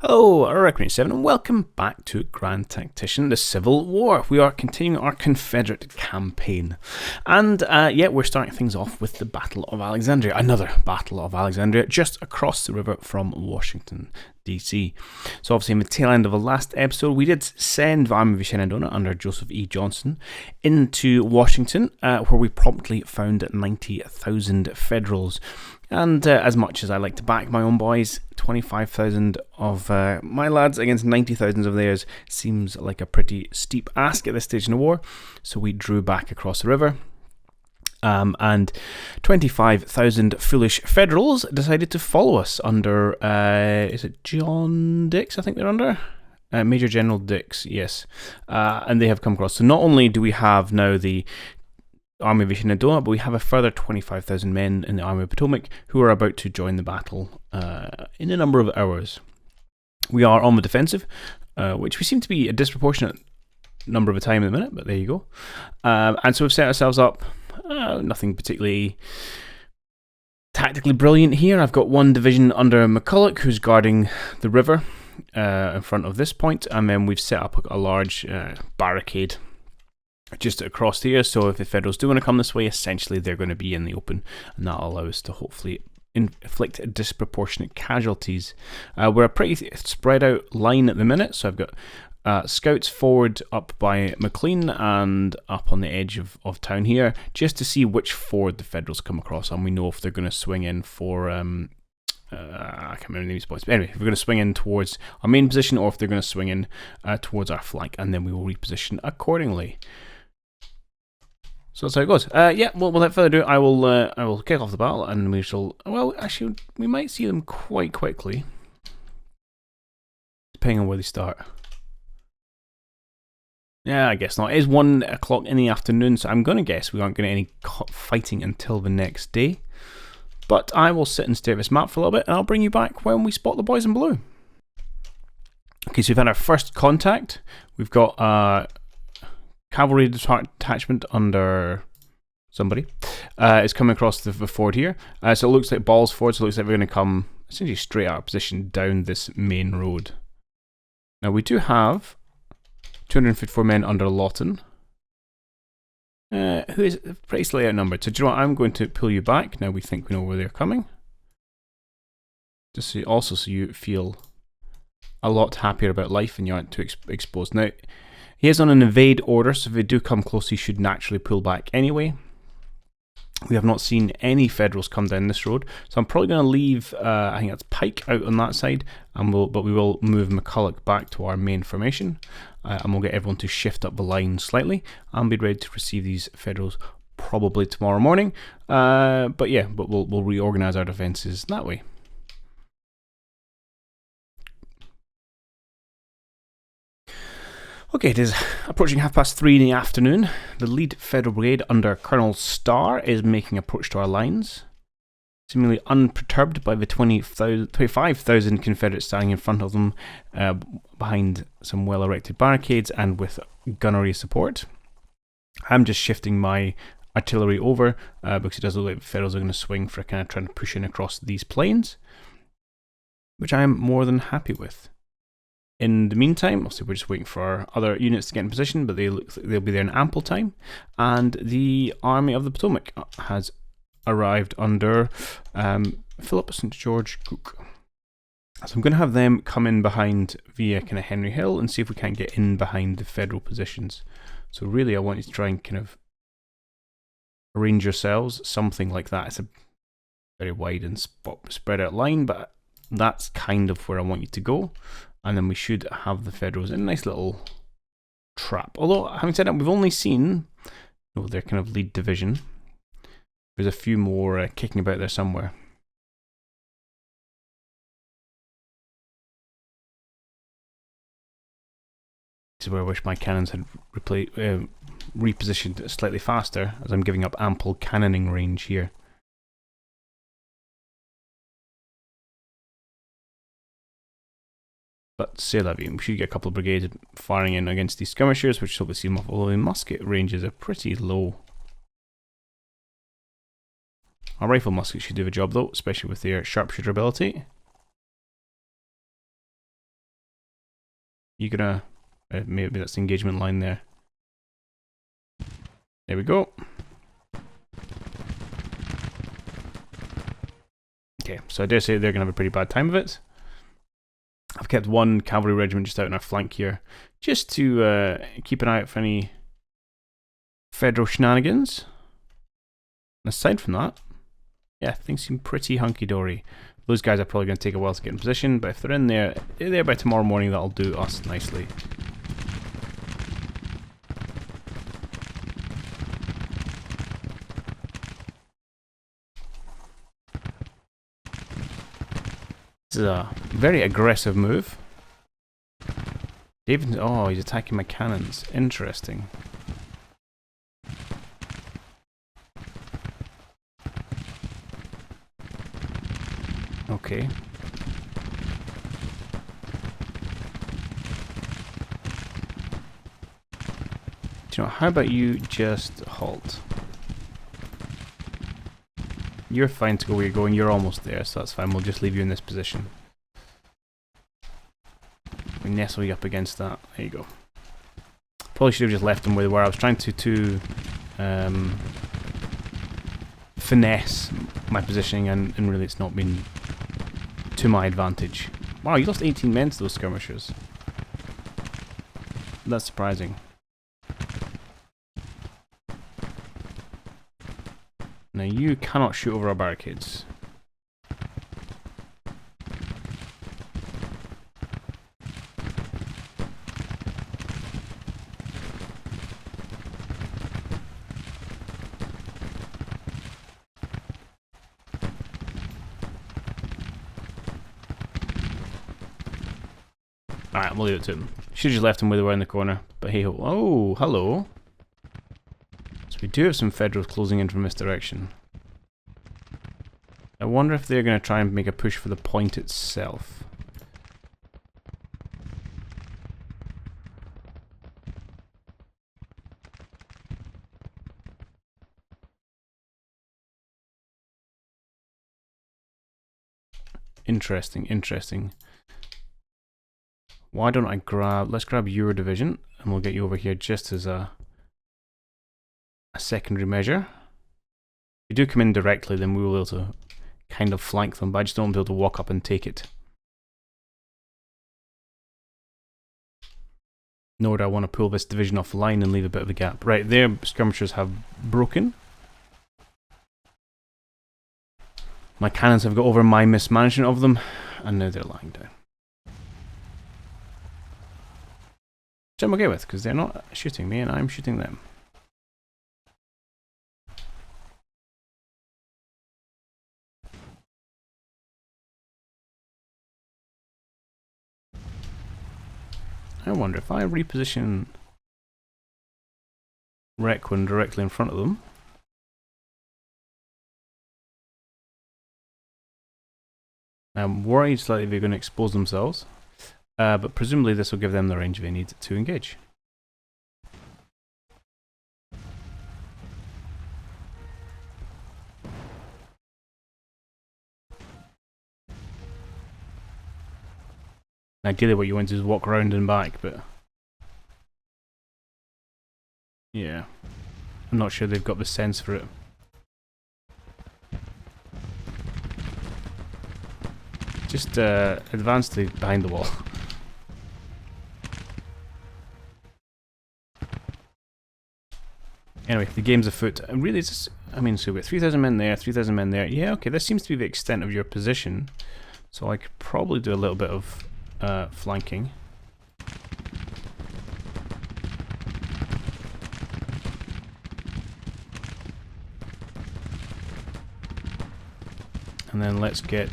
Hello, Reckoning 7, and welcome back to Grand Tactician, the Civil War. We are continuing our Confederate campaign. And yeah, we're starting things off with the Battle of Alexandria, another Battle of Alexandria, just across the river from Washington, D.C. So obviously in the tail end of the last episode, we did send the Army of the Shenandoah under Joseph E. Johnston into Washington, where we promptly found 90,000 Federals. And as much as I like to back my own boys, 25,000 of my lads against 90,000 of theirs seems like a pretty steep ask at this stage in the war. So we drew back across the river. And 25,000 foolish Federals decided to follow us under, is it John Dix, I think they're under? Major General Dix, yes. And they have come across. So not only do we have now the Army of the Shenandoah, but we have a further 25,000 men in the Army of Potomac who are about to join the battle in a number of hours. We are on the defensive, which we seem to be a disproportionate number of the time at the minute, but there you go. And so we've set ourselves up, nothing particularly tactically brilliant here. I've got one division under McCulloch who's guarding the river in front of this point, and then we've set up a large barricade just across here, so if the Federals do want to come this way, essentially they're going to be in the open, and that'll allow us to hopefully inflict disproportionate casualties. We're a pretty spread out line at the minute, so I've got scouts forward up by McLean and up on the edge of town here, just to see which ford the Federals come across, and we know if they're going to swing in for I can't remember these points, but anyway, if we're going to swing in towards our main position or if they're going to swing in towards our flank, and then we will reposition accordingly. So that's how it goes. Yeah, well, without further ado, I will kick off the battle, and we shall. Well, actually, we might see them quite quickly, depending on where they start. Yeah, I guess not. It is 1 o'clock in the afternoon, so I'm going to guess we aren't going to any fighting until the next day. But I will sit and stare at this map for a little bit, and I'll bring you back when we spot the boys in blue. Okay, so we've had our first contact. We've got cavalry detachment under somebody is coming across the ford here. So it looks like Ball's Ford, so it looks like we're going to come essentially straight out of position down this main road. Now we do have 254 men under Lawton, who is pretty slightly outnumbered. So do you know what? I'm going to pull you back. Now we think we know where they're coming. Just so you feel a lot happier about life and you aren't too exposed. Now, he is on an evade order, so if they do come close, he should naturally pull back anyway. We have not seen any Federals come down this road, so I'm probably going to leave, I think that's Pike out on that side, but we will move McCulloch back to our main formation, and we'll get everyone to shift up the line slightly, and be ready to receive these Federals probably tomorrow morning. But yeah, we'll reorganize our defences that way. Okay, it is approaching 3:30 in the afternoon. The lead Federal Brigade under Colonel Starr is making approach to our lines, seemingly unperturbed by the 25,000 Confederates standing in front of them behind some well-erected barricades and with gunnery support. I'm just shifting my artillery over because it does look like the Federals are going to swing for kind of trying to push in across these plains, which I am more than happy with. In the meantime, obviously we're just waiting for our other units to get in position, but they'll be there in ample time. And the Army of the Potomac has arrived under Philip St. George Cook. So I'm going to have them come in behind via kind of Henry Hill and see if we can't get in behind the Federal positions. So really I want you to try and kind of arrange yourselves, something like that. It's a very wide and spread out line, but that's kind of where I want you to go. And then we should have the Federals in a nice little trap. Although, having said that, we've only seen their kind of lead division. There's a few more kicking about there somewhere. This is where I wish my cannons had repositioned slightly faster, as I'm giving up ample cannoning range here. But c'est la vie, we should get a couple of brigades firing in against these skirmishers, which will seem off, although the musket ranges are pretty low. Our rifle muskets should do the job though, especially with their sharpshooter ability. You gonna... maybe that's the engagement line there. There we go. Okay, so I dare say they're gonna have a pretty bad time of it. I've kept one cavalry regiment just out in our flank here, just to keep an eye out for any Federal shenanigans. And aside from that, yeah, things seem pretty hunky-dory. Those guys are probably going to take a while to get in position, but if they're in there, they're there by tomorrow morning, that'll do us nicely. This is a very aggressive move. David, oh, he's attacking my cannons. Interesting. Okay. Do you know, how about you just halt? You're fine to go where you're going, you're almost there, so that's fine, we'll just leave you in this position. We nestle you up against that, there you go. Probably should have just left them where they were. I was trying to finesse my positioning, and really it's not been to my advantage. Wow, you lost 18 men to those skirmishers. That's surprising. Now you cannot shoot over our barricades. Alright, we'll leave it to him. Should have just left him where they were in the corner, but hey ho. Oh, hello. So we do have some Federals closing in from this direction. I wonder if they're going to try and make a push for the point itself. Interesting, interesting. Why don't I grab... Let's grab your division, and we'll get you over here just as a secondary measure. If you do come in directly, then we will be able to kind of flank them, but I just don't want to be able to walk up and take it. Nor do I want to pull this division off line and leave a bit of a gap. Right, their skirmishers have broken. My cannons have got over my mismanagement of them, and now they're lying down. Which I'm okay with, because they're not shooting me and I'm shooting them. I wonder if I reposition Requin directly in front of them. I'm worried slightly they're going to expose themselves. But presumably this will give them the range they need to engage. Ideally what you want to do is walk around and back, but... yeah. I'm not sure they've got the sense for it. Just advance to behind the wall. Anyway, the game's afoot. Really, it's just, I mean, so we've got 3,000 men there, 3,000 men there. Yeah, okay, this seems to be the extent of your position. So I could probably do a little bit of flanking. And then let's get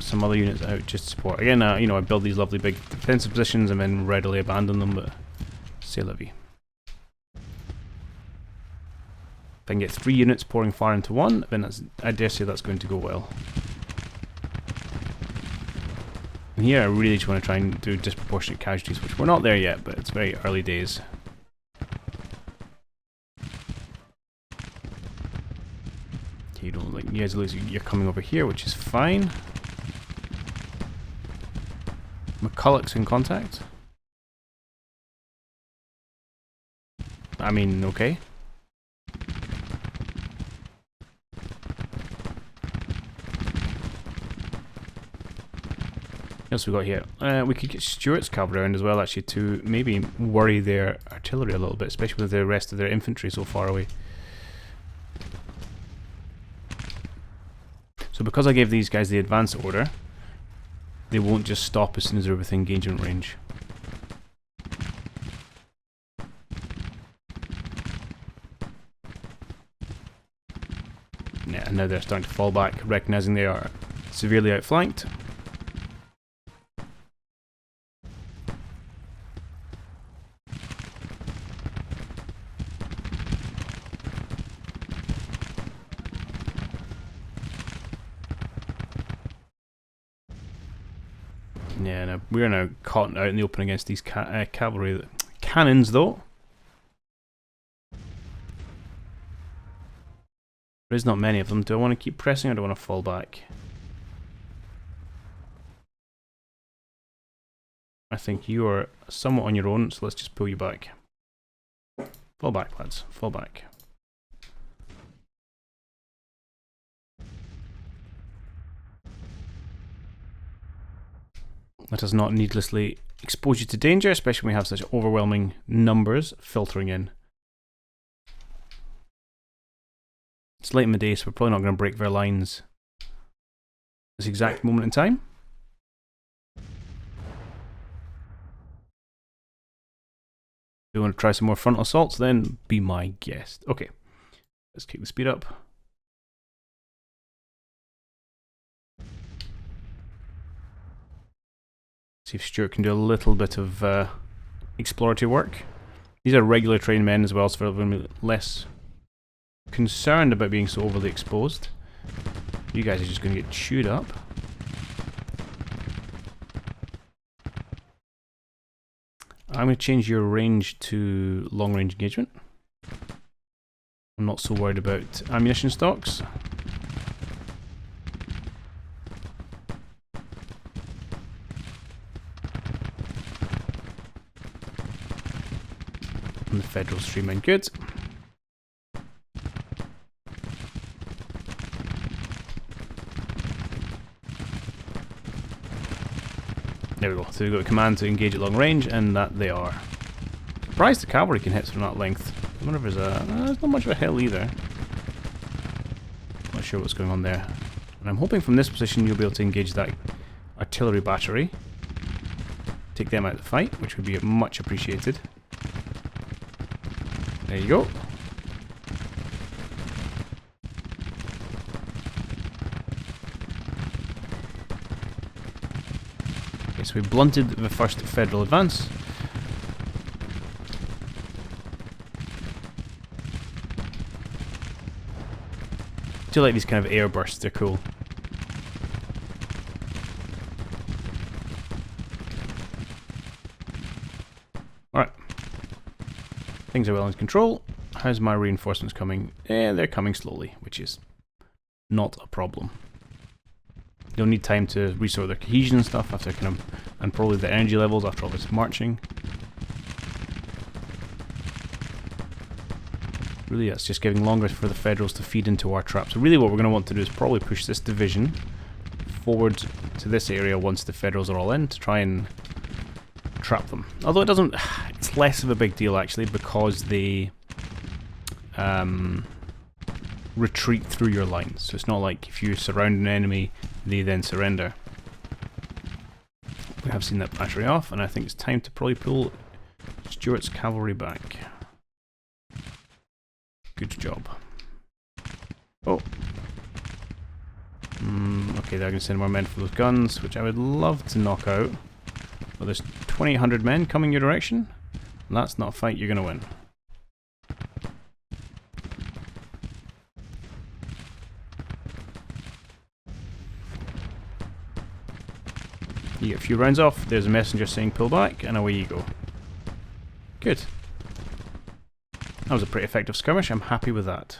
some other units out just to support. Again, you know, I build these lovely big defensive positions and then readily abandon them, but c'est la vie. If I can get 3 units pouring fire into one, then I dare say that's going to go well. And here I really just want to try and do disproportionate casualties, which we're not there yet, but it's very early days. Okay, you don't like, you guys lose, you're coming over here, which is fine. McCulloch's in contact. I mean, okay. What else we got here? We could get Stuart's cavalry around as well, actually, to maybe worry their artillery a little bit, especially with the rest of their infantry so far away. So because I gave these guys the advance order, they won't just stop as soon as they're within engagement range. Yeah, and now they're starting to fall back, recognizing they are severely outflanked. Yeah, no, we're now caught out in the open against these cavalry cannons, though. There's not many of them. Do I want to keep pressing or do I want to fall back? I think you are somewhat on your own, so let's just pull you back. Fall back, lads. Fall back. Let us not needlessly expose you to danger, especially when we have such overwhelming numbers filtering in. It's late in the day, so we're probably not going to break their lines at this exact moment in time. If you want to try some more frontal assaults, then be my guest. Okay, let's kick the speed up. See if Stuart can do a little bit of exploratory work. These are regular trained men as well, so they're going to be less concerned about being so overly exposed. You guys are just going to get chewed up. I'm going to change your range to long range engagement. I'm not so worried about ammunition stocks. And the Federal streamline good. There we go. So we've got a command to engage at long range, and that they are. Surprised the cavalry can hit from that length. I wonder if there's not much of a hill either. Not sure what's going on there. And I'm hoping from this position you'll be able to engage that artillery battery. Take them out of the fight, which would be much appreciated. There you go. Okay, so we blunted the first Federal advance. I do like these kind of air bursts, they're cool. Alright. Things are well in control. How's my reinforcements coming? They're coming slowly, which is not a problem. They'll need time to restore their cohesion and stuff after kind of, and probably the energy levels after all this marching. Really, that's just giving longer for the Federals to feed into our traps. So really what we're going to want to do is probably push this division forward to this area once the Federals are all in to try and trap them. Although it doesn't, it's less of a big deal actually because they retreat through your lines. So it's not like if you surround an enemy, they then surrender. We have seen that battery off, and I think it's time to probably pull Stuart's cavalry back. Good job. Oh. Okay, they're going to send more men for those guns, which I would love to knock out. Well, there's 2,800 men coming your direction. And that's not a fight you're going to win. You get a few rounds off, there's a messenger saying pull back, and away you go. Good. That was a pretty effective skirmish, I'm happy with that.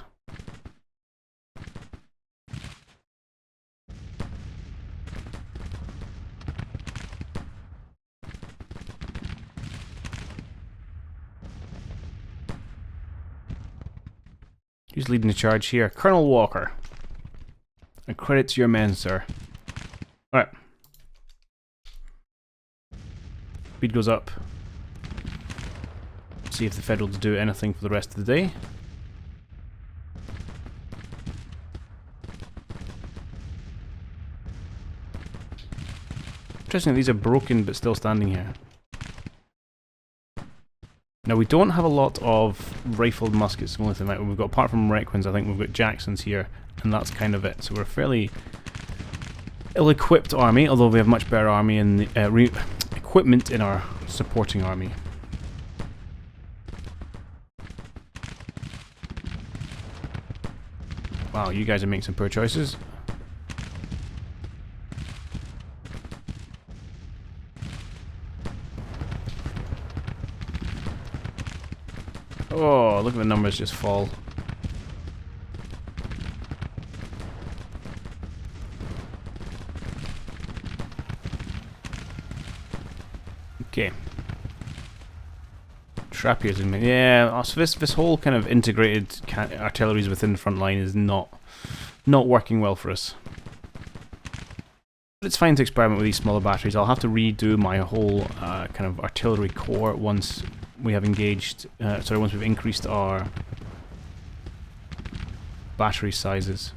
Who's leading the charge here? Colonel Walker. And credit to your men, sir. Alright. Speed goes up. See if the Federals do anything for the rest of the day. Interesting, these are broken but still standing here. Now we don't have a lot of rifled muskets, the only thing we've got, apart from Requins, I think we've got Jacksons here, and that's kind of it. So we're a fairly ill-equipped army, although we have much better army and equipment in our supporting army. Wow, you guys are making some poor choices. Oh, look at the numbers just fall. Okay. Trapiers in me. Yeah, so this whole kind of integrated artilleries within the front line is not working well for us. But it's fine to experiment with these smaller batteries. I'll have to redo my whole kind of artillery core once we have engaged. Once we've increased our battery sizes.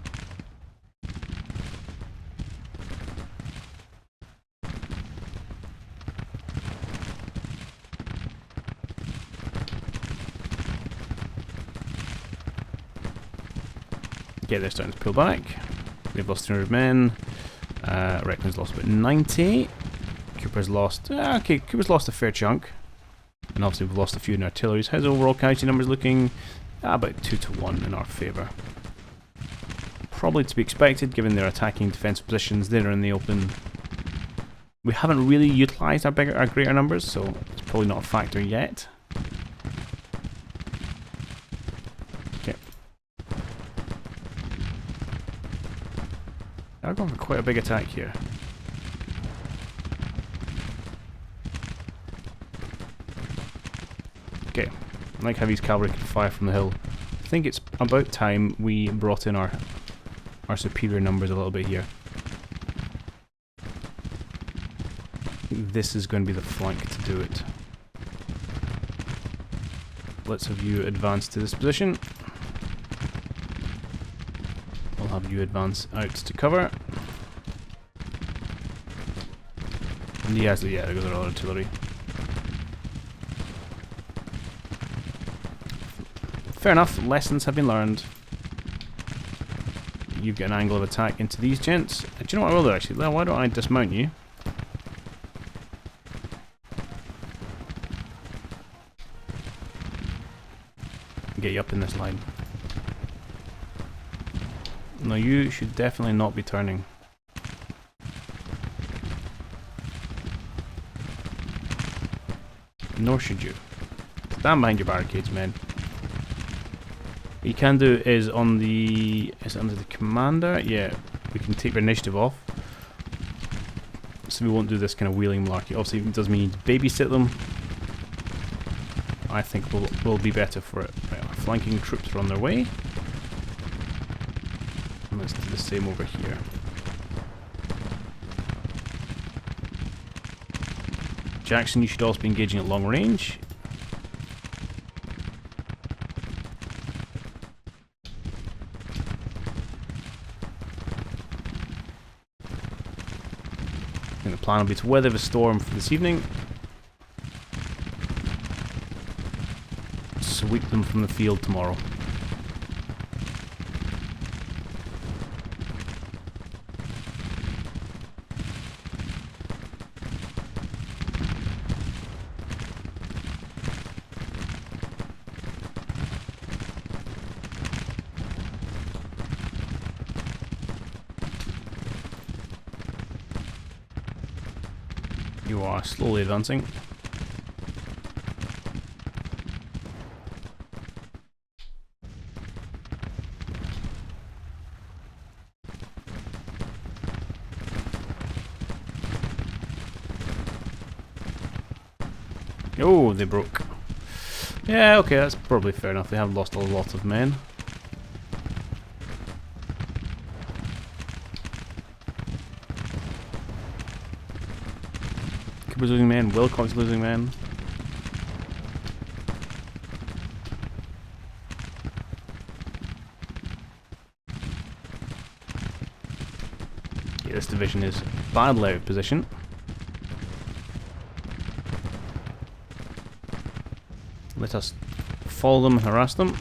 Okay, they're starting to pull back. They've lost 200 men. Reckman's lost about 90. Cooper's lost... okay, Cooper's lost a fair chunk. And obviously we've lost a few in artillery. How's overall casualty numbers looking? About 2-1 in our favour. Probably to be expected, given their attacking defence positions. They're in the open. We haven't really utilised our greater numbers, so it's probably not a factor yet. I'm going for quite a big attack here. Okay, I like how these cavalry can fire from the hill. I think it's about time we brought in our superior numbers a little bit here. This is going to be the flank to do it. Let's have you advance to this position. We'll have you advance out to cover. And he has yeah, there goes our artillery. Fair enough, lessons have been learned. You've got an angle of attack into these gents. Do you know what I will do actually? Well, why don't I dismount you? Get you up in this line. No, you should definitely not be turning. Nor should you. Stand behind your barricades, men. What you can do is on the... is it under the commander? Yeah, we can take their initiative off. So we won't do this kind of wheeling malarkey. Obviously it does mean you need to babysit them. I think we'll be better for it. Right, our flanking troops are on their way. And let's do the same over here. Jackson, you should also be engaging at long range. And the plan will be to weather the storm for this evening. Sweep them from the field tomorrow. You are slowly advancing. Oh, they broke. Yeah, okay, that's probably fair enough. They have lost a lot of men. Cooper's losing men. Wilcox losing men. Yeah, this division is badly out of position. Let us follow them and harass them.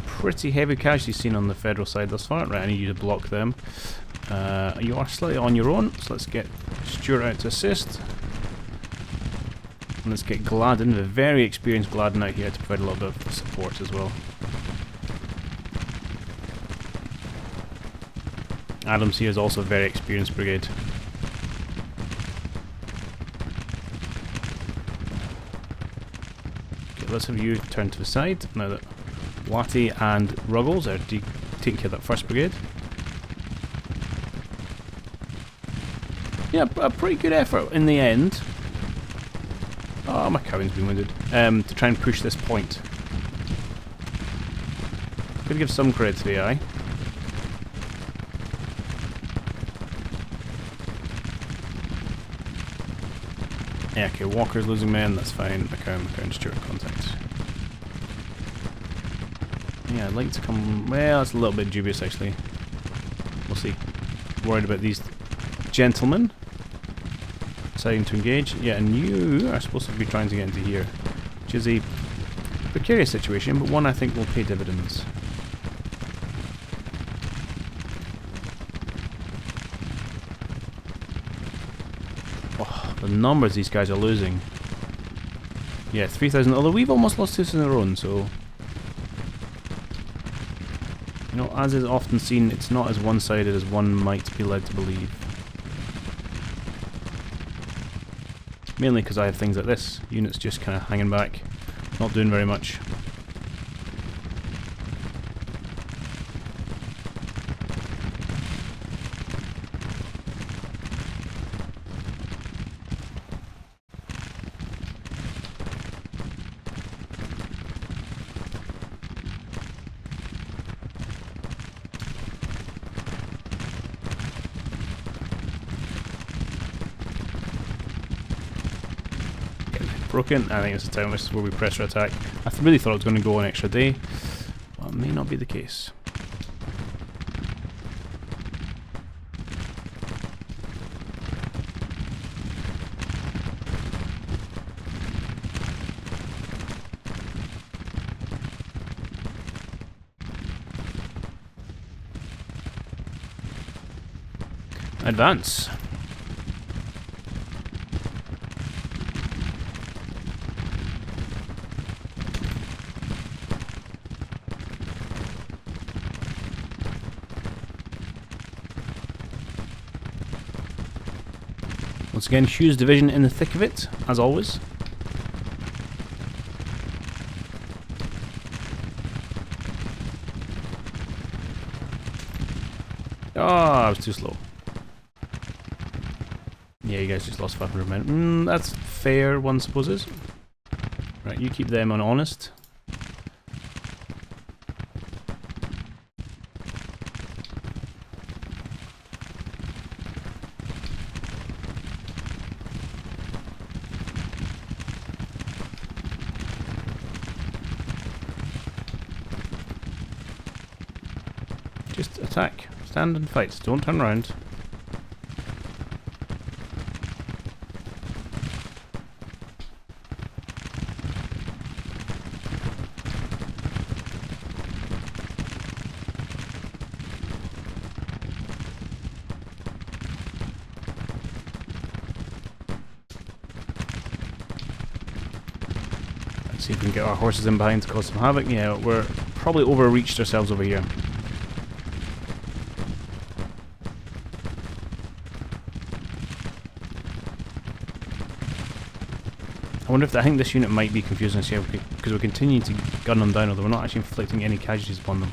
Pretty heavy casualties seen on the Federal side thus far. Right, I need you to block them. You are slightly on your own, so let's get Stuart out to assist. And let's get Gladden, the very experienced Gladden, out here to provide a little bit of support as well. Adams here is also a very experienced brigade. Okay, let's have you turn to the side now that Watty and Ruggles are taking care of that first brigade. Yeah, a pretty good effort in the end. Oh, my Cowan's been wounded. To try and push this point. Could give some credit to the AI. Yeah, okay, Walker's losing men, that's fine. McCowan, Stuart contact. Yeah, I'd like to come... Well, that's a little bit dubious actually. We'll see. Worried about these gentlemen deciding to engage. Yeah, and you are supposed to be trying to get into here, which is a precarious situation, but one I think will pay dividends. Oh, the numbers these guys are losing. Yeah, 3,000, although we've almost lost this in our own, so... You know, as is often seen, it's not as one-sided as one might be led to believe. Mainly because I have things like this. Units just kind of hanging back, not doing very much. Broken. I think it's the time this is where we pressure attack. I really thought it was going to go an extra day. Well, it may not be the case. Advance. Once again, Hugh's division in the thick of it, as always. Oh, I was too slow. Yeah, you guys just lost 500 men. That's fair, one supposes. Right, you keep them on honest. Just attack. Stand and fight. Don't turn around. Let's see if we can get our horses in behind to cause some havoc. Yeah, we're probably overreached ourselves over here. I wonder if I think this unit might be confusing us here because we're continuing to gun them down, although we're not actually inflicting any casualties upon them.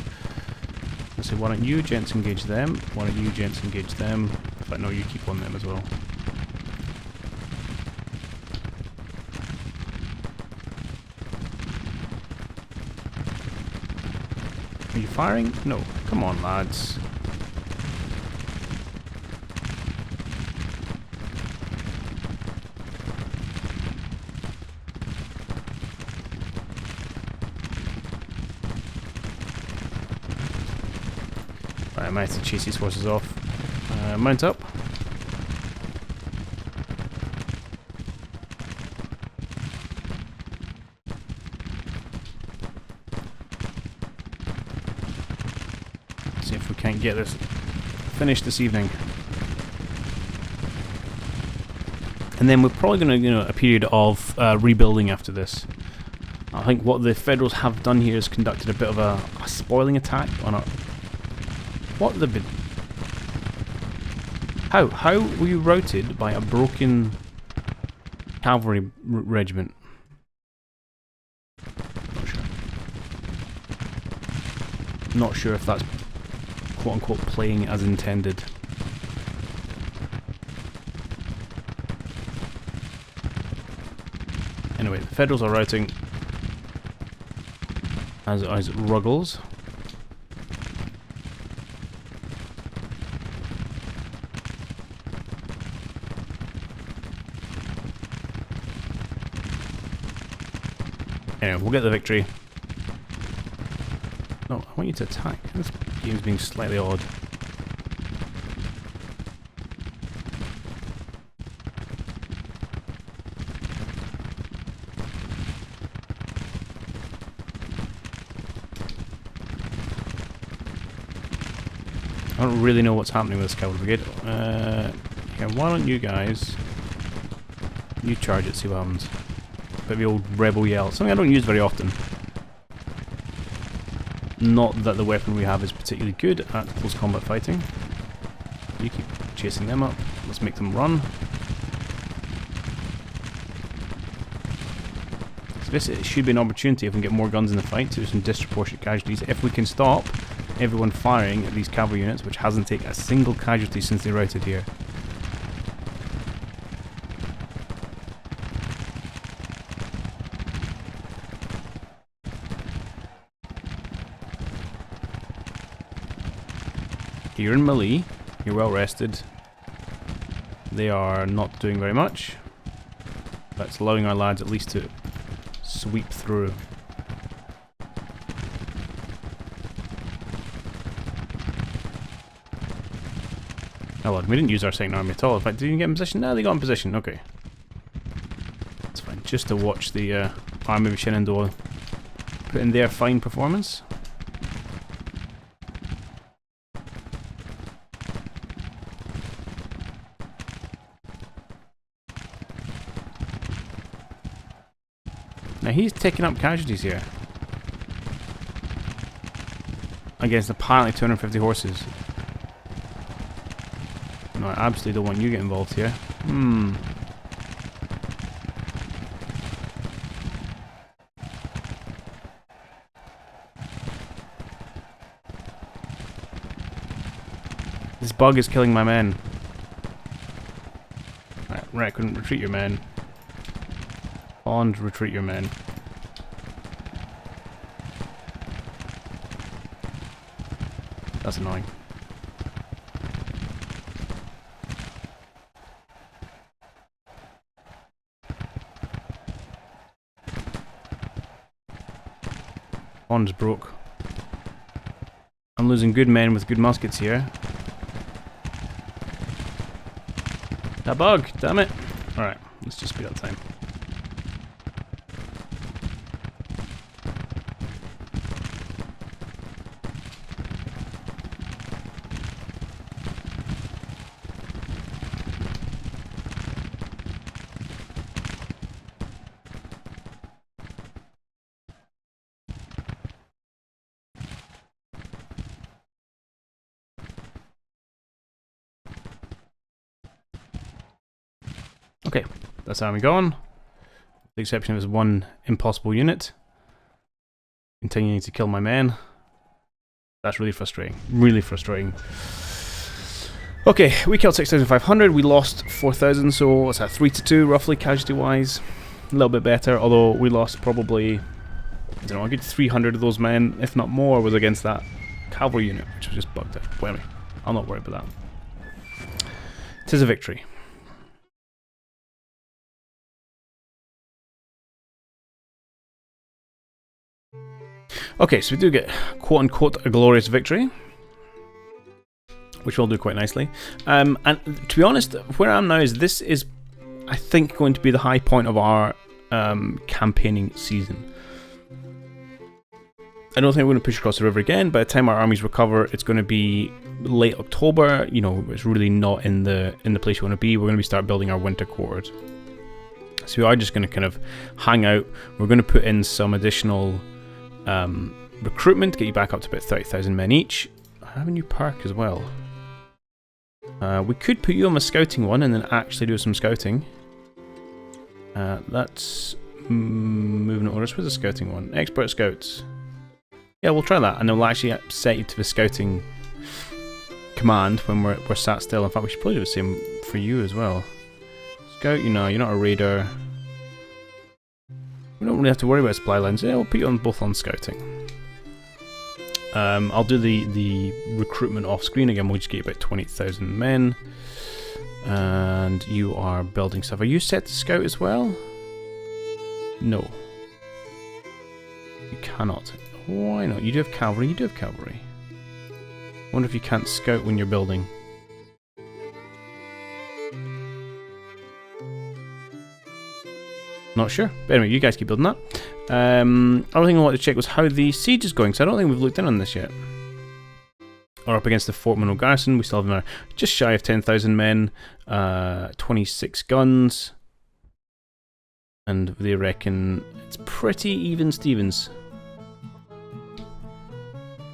Let's say, why don't you gents engage them? Why don't you gents engage them? In fact, no, you keep on them as well. Are you firing? No. Come on, lads. Right, I might have to chase these horses off. Mount up. See if we can't get this finished this evening. And then we're probably going to, a period of rebuilding after this. I think what the Federals have done here is conducted a bit of a spoiling attack on our... What the... How were you routed by a broken cavalry regiment? Not sure. Not sure if that's quote-unquote playing as intended. Anyway, the Federals are routing as Ruggles. Anyway, we'll get the victory. No, I want you to attack. This game's being slightly odd. I don't really know what's happening with this cavalry brigade. Yeah, why don't you guys... You charge it, see what happens. Bit of the old rebel yell. Something I don't use very often. Not that the weapon we have is particularly good at close combat fighting. You keep chasing them up. Let's make them run. So this should be an opportunity if we can get more guns in the fight to do some disproportionate casualties. If we can stop everyone firing at these cavalry units, which hasn't taken a single casualty since they routed here. You're in melee, you're well rested. They are not doing very much. That's allowing our lads at least to sweep through. Oh well, we didn't use our second army at all. In fact, did you get in position? No, they got in position. Okay. That's fine. Just to watch the army of Shenandoah put in their fine performance. Now he's taking up casualties here. Against apparently 250 horses. No, I absolutely don't want you to get involved here. This bug is killing my men. Right, couldn't retreat your men. Bond, retreat your men. That's annoying. Bond's broke. I'm losing good men with good muskets here. That bug, damn it. Alright, let's just speed up time. Okay, that's how we're going. With the exception of this one impossible unit. Continuing to kill my men. That's really frustrating. Really frustrating. Okay, we killed 6,500, we lost 4,000, so what's that, 3-2 roughly, casualty-wise. A little bit better, although we lost probably I don't know, a good 300 of those men, if not more, was against that cavalry unit, which was just bugged out. But anyway, I'll not worry about that. 'Tis a victory. Okay, so we do get quote-unquote a glorious victory, which will do quite nicely. And to be honest, where I am now is this is, I think, going to be the high point of our campaigning season. I don't think we're going to push across the river again. By the time our armies recover, it's going to be late October. You know, it's really not in the place you want to be. We're going to start building our winter quarters. So we are just going to kind of hang out. We're going to put in some additional recruitment, get you back up to about 30,000 men each. I have a new perk as well. We could put you on a scouting one and then actually do some scouting. That's movement orders. Where's the scouting one? Expert scouts. Yeah, we'll try that, and then we'll actually set you to the scouting command when we're sat still. In fact, we should probably do the same for you as well. Scout, you know, you're not a raider. We don't really have to worry about supply lines. Yeah, we'll put you on both on scouting. I'll do the recruitment off screen again. We'll just get about 20,000 men. And you are building stuff. Are you set to scout as well? No. You cannot. Why not? You do have cavalry. You do have cavalry. I wonder if you can't scout when you're building. Not sure. But anyway, you guys keep building that. Other thing I wanted to check was how the siege is going, so I don't think we've looked in on this yet. We're up against the Fort Monroe garrison. We still have just shy of 10,000 men, 26 guns, and they reckon it's pretty even Stevens.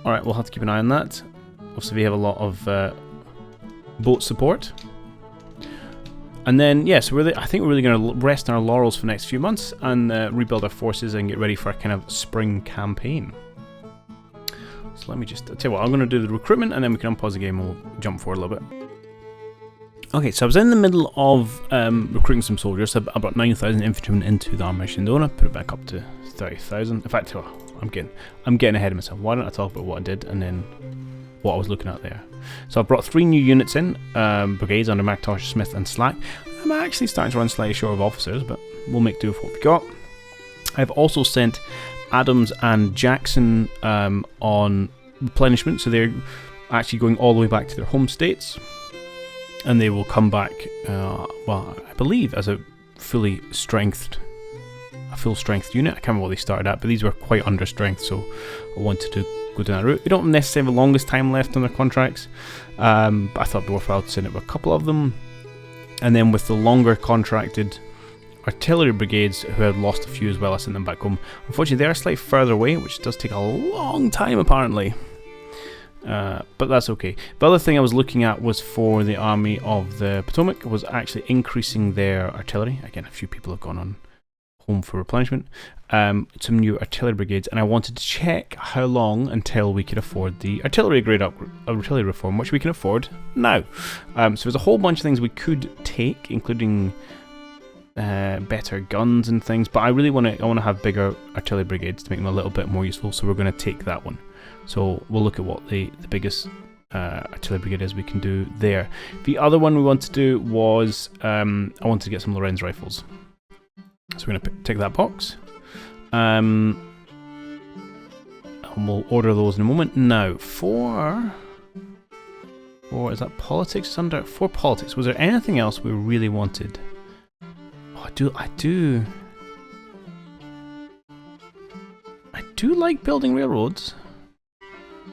Alright, we'll have to keep an eye on that. Also, we have a lot of boat support. And then, yeah, so I think we're really going to rest on our laurels for the next few months and rebuild our forces and get ready for a kind of spring campaign. So let me just tell you what, I'm going to do the recruitment and then we can unpause the game and we'll jump forward a little bit. Okay, so I was in the middle of recruiting some soldiers. So I brought 9,000 infantrymen into the army of Shindona, put it back up to 30,000. In fact, I'm getting ahead of myself. Why don't I talk about what I did and then what I was looking at there. So I brought 3 new units in, brigades under McTosh, Smith and Slack. I'm actually starting to run slightly short of officers, but we'll make do with what we got. I've also sent Adams and Jackson on replenishment, so they're actually going all the way back to their home states, and they will come back, well, I believe as a full strength unit. I can't remember what they started at, but these were quite under strength, so I wanted to go down that route. We don't necessarily have the longest time left on their contracts, but I thought it'd be worthwhile to send it with a couple of them. And then with the longer contracted artillery brigades, who had lost a few as well, I sent them back home. Unfortunately, they are slightly further away, which does take a long time apparently. But that's okay. The other thing I was looking at was for the Army of the Potomac, was actually increasing their artillery. Again, a few people have gone on home for replenishment. Some new artillery brigades, and I wanted to check how long until we could afford the artillery grade artillery reform, which we can afford now. So there's a whole bunch of things we could take, including better guns and things, but I really want to have bigger artillery brigades to make them a little bit more useful, so we're going to take that one. So we'll look at what the biggest artillery brigade is we can do there. The other one we want to do was I wanted to get some Lorenz rifles. So we're going to tick that box. And we'll order those in a moment. Now, for is that politics? It's under for politics. Was there anything else we really wanted? Oh, I do like building railroads.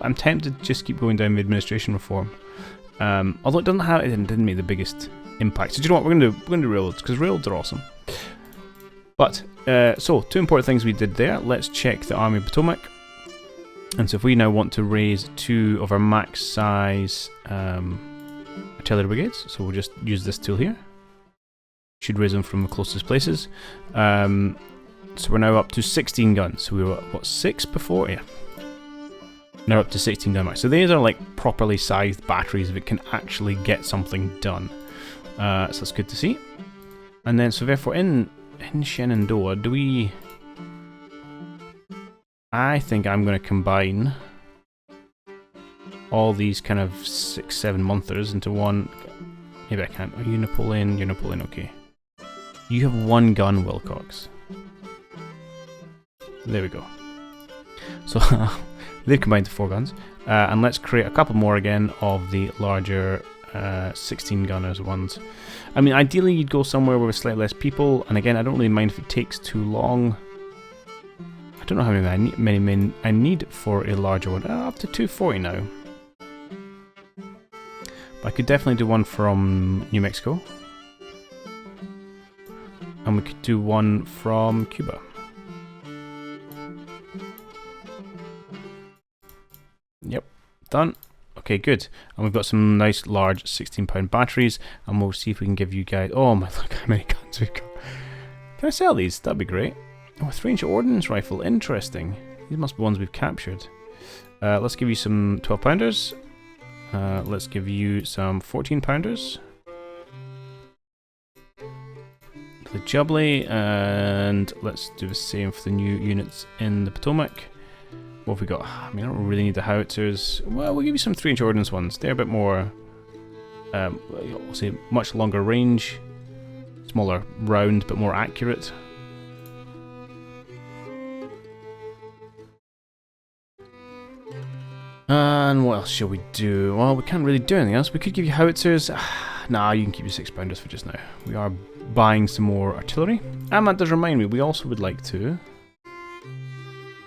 I'm tempted to just keep going down the administration reform. Although it didn't make the biggest impact. So do you know what we're going to do railroads, because railroads are awesome. But, so, 2 important things we did there. Let's check the Army of Potomac. And so if we now want to raise 2 of our max size artillery brigades, so we'll just use this tool here. Should raise them from the closest places. So we're now up to 16 guns. So we were at, what, 6 before? Yeah. Now up to 16 gun max. So these are like properly sized batteries that can actually get something done. So that's good to see. And then, so therefore in Shenandoah, do we... I think I'm going to combine all these kind of 6-7 monthers into one. Maybe I can't. Are you Napoleon? You're Napoleon, okay. You have one gun, Wilcox. There we go. So they've combined to 4 guns. And let's create a couple more again of the larger 16 gunners ones. I mean, ideally you'd go somewhere with slightly less people. And again, I don't really mind if it takes too long. I don't know how many men I need for a larger one. Up to 240 now. I could definitely do one from New Mexico. And we could do one from Cuba. Yep, done. Okay, good. And we've got some nice large 16-pound batteries. And we'll see if we can give you guys... Oh my, look how many guns we've got. Can I sell these? That'd be great. Oh, a 3-inch ordnance rifle. Interesting. These must be ones we've captured. Let's give you some 12-pounders. Let's give you some 14-pounders. The Jubilee, and let's do the same for the new units in the Potomac. What have we got? I mean, I don't really need the howitzers. Well, we'll give you some 3-inch ordnance ones. They're a bit more, we'll say, much longer range, smaller round, but more accurate. And what else shall we do? Well, we can't really do anything else. We could give you howitzers. Nah, you can keep your 6-pounders for just now. We are buying some more artillery. And that does remind me, we also would like to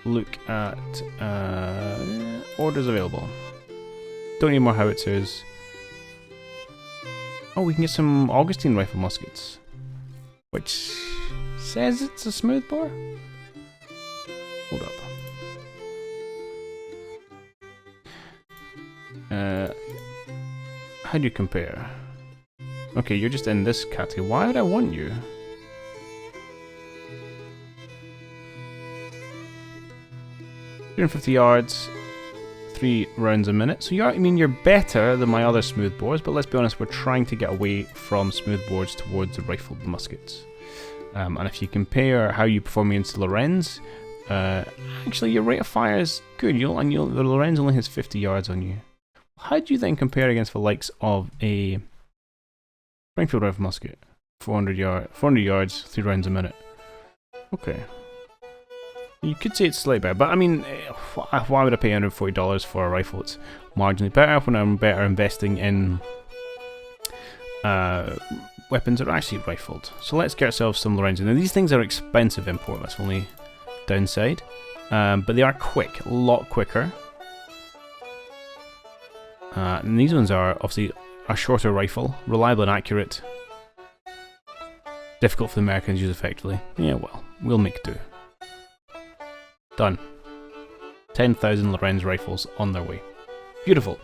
look at orders available. Don't need more howitzers. Oh, we can get some Augustine rifle muskets. Which says it's a smoothbore? Hold up. How do you compare? Okay, you're just in this category. Why would I want you? .50 yards, 3 rounds a minute. So you're, I mean, you're better than my other smoothbores, but let's be honest, we're trying to get away from smoothbores towards the rifled muskets. And if you compare how you perform against the Lorenz, actually your rate of fire is good. The Lorenz only has 50 yards on you. How do you then compare against the likes of a Springfield rifle musket? 400 yards, 3 rounds a minute. Okay. You could say it's slightly better, but I mean, why would I pay $140 for a rifle? It's marginally better when I'm better investing in weapons that are actually rifled. So let's get ourselves some Lorenz. Now these things are expensive import, that's the only downside. But they are quick, a lot quicker. And these ones are obviously a shorter rifle, reliable and accurate. Difficult for the Americans to use effectively. Yeah, well, we'll make do. Done. 10,000 Lorenz rifles on their way. Beautiful.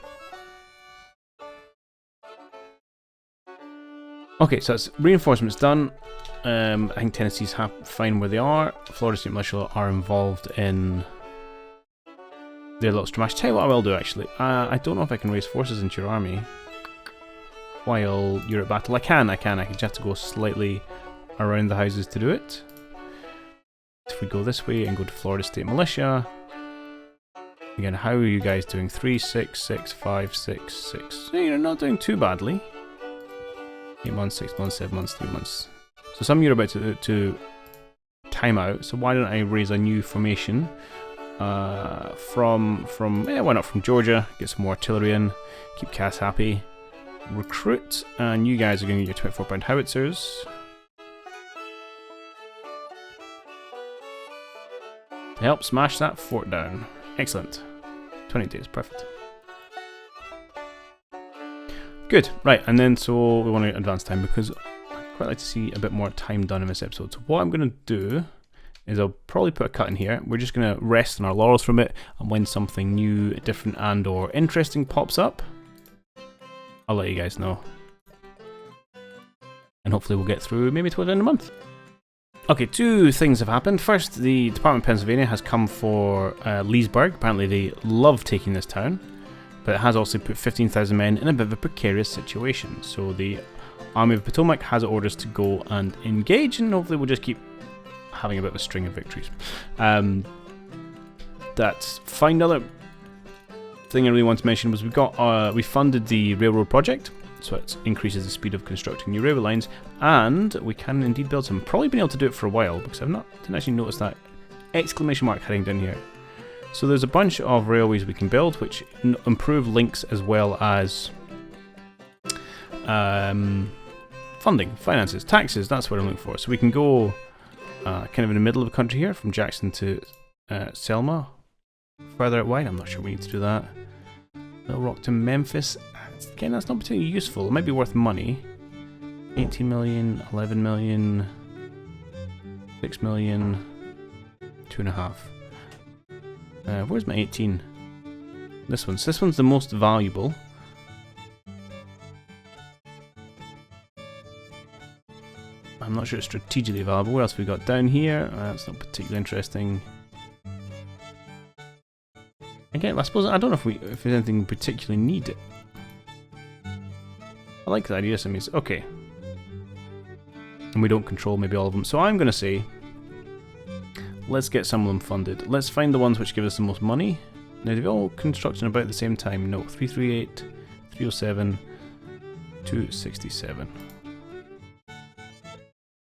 Okay, so that's reinforcements done. I think Tennessee's fine where they are. Florida State Militia are involved in their little skirmish. Tell you what I will do actually. I don't know if I can raise forces into your army while you're at battle. I can. I just have to go slightly around the houses to do it. If we go this way and go to Florida State Militia. Again, how are you guys doing? 3, 6, 6, 5, 6, 6. So you're not doing too badly. 8 months, 6 months, 7 months, 3 months. So some of you are about to time out. So why don't I raise a new formation why not from Georgia? Get some more artillery in. Keep Cass happy. Recruit, and you guys are going to get your 24-pound howitzers. To help smash that fort down. Excellent. 20 days, perfect. Good, right, and then so we want to advance time because I'd quite like to see a bit more time done in this episode. So what I'm going to do is I'll probably put a cut in here. We're just going to rest on our laurels from it, and when something new, different and or interesting pops up, I'll let you guys know. And hopefully we'll get through maybe towards the end of the month. Okay, 2 things have happened. First, the Department of Pennsylvania has come for Leesburg. Apparently they love taking this town, but it has also put 15,000 men in a bit of a precarious situation. So the Army of Potomac has orders to go and engage, and hopefully we'll just keep having a bit of a string of victories. That's fine. Another thing I really want to mention was we funded the railroad project, so it increases the speed of constructing new railway lines, and we can indeed build some. Probably been able to do it for a while because didn't actually notice that exclamation mark heading down here. So there's a bunch of railways we can build, which improve links as well as funding, finances, taxes. That's what I'm looking for. So we can go kind of in the middle of the country here, from Jackson to Selma. Further out wide, I'm not sure we need to do that. Little Rock to Memphis. Again, that's not particularly useful. It might be worth money. 18 million, 11 million, 6 million, 2.5. Where's my 18? This one's the most valuable. I'm not sure it's strategically valuable. What else have we got down here? That's not particularly interesting. Again, I suppose I don't know if there's anything we particularly need. I like the idea. So it means okay, and we don't control maybe all of them. So I'm going to say, let's get some of them funded. Let's find the ones which give us the most money. Now, they've all construction about the same time. No, 338, 307, 267.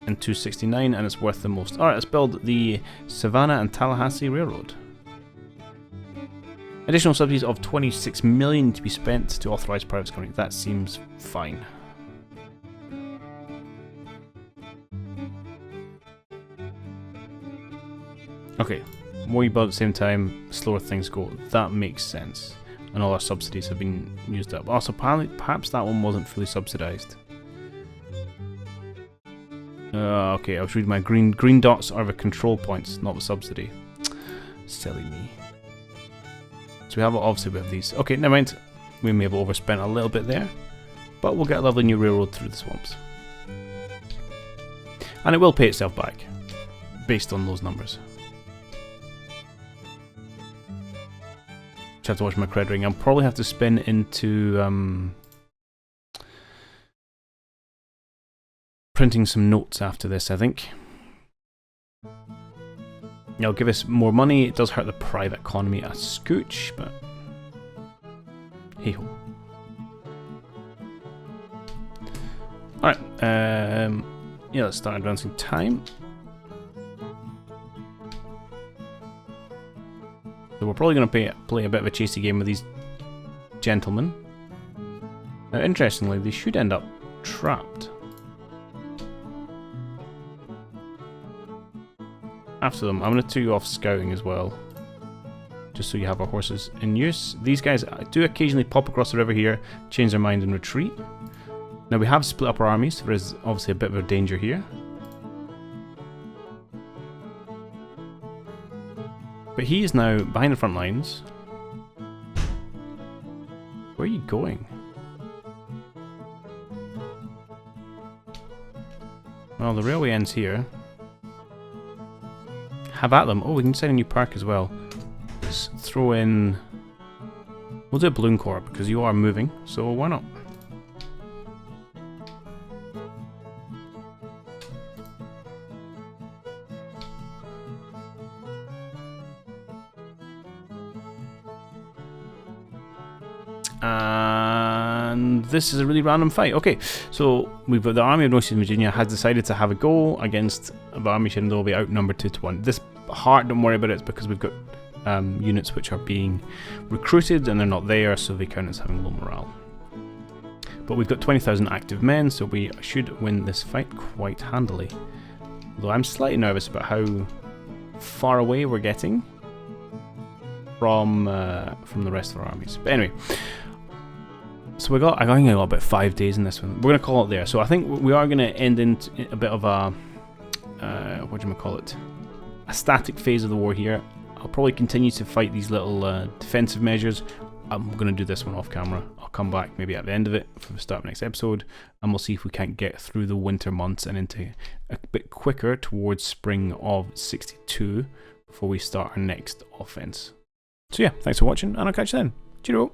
And 269, and it's worth the most. Alright, let's build the Savannah and Tallahassee Railroad. Additional subsidies of 26 million to be spent to authorise private company. That seems fine. Okay, more you build at the same time, the slower things go. That makes sense. And all our subsidies have been used up. Also, perhaps that one wasn't fully subsidised. Okay, I was reading my green dots are the control points, not the subsidy. Silly me. So we have, obviously we have these. Okay, never mind. We may have overspent a little bit there, but we'll get a lovely new railroad through the swamps. And it will pay itself back, based on those numbers. Just have to watch my credit ring. I'll probably have to spin into printing some notes after this, I think. It'll give us more money. It does hurt the private economy a scooch, but hey ho. Alright, yeah, let's start advancing time. So we're probably going to play a bit of a chasey game with these gentlemen. Now, interestingly, they should end up trapped. After them, I'm going to take you off scouting as well, just so you have our horses in use. These guys do occasionally pop across the river here, change their mind and retreat. Now we have split up our armies, so there is obviously a bit of a danger here. But he is now behind the front lines. Where are you going? Well, the railway ends here. Have at them. Oh, we can set a new park as well. Let's throw in... We'll do a balloon corps because you are moving, so why not? And this is a really random fight. Okay, so we've got the Army of Northeastern Virginia has decided to have a go against the Army of Shenandoah. Will be outnumbered 2-1. This part, don't worry about it. It's because we've got units which are being recruited and they're not there, so they count as having low morale. But we've got 20,000 active men, so we should win this fight quite handily. Though I'm slightly nervous about how far away we're getting from the rest of our armies. But anyway. So I think I got about 5 days in this one. We're going to call it there. So I think we are going to end in a bit of a, what do you call it? A static phase of the war here. I'll probably continue to fight these little defensive measures. I'm going to do this one off camera. I'll come back maybe at the end of it for the start of the next episode, and we'll see if we can't get through the winter months and into a bit quicker towards spring of 62 before we start our next offense. So yeah, thanks for watching, and I'll catch you then. Cheerio!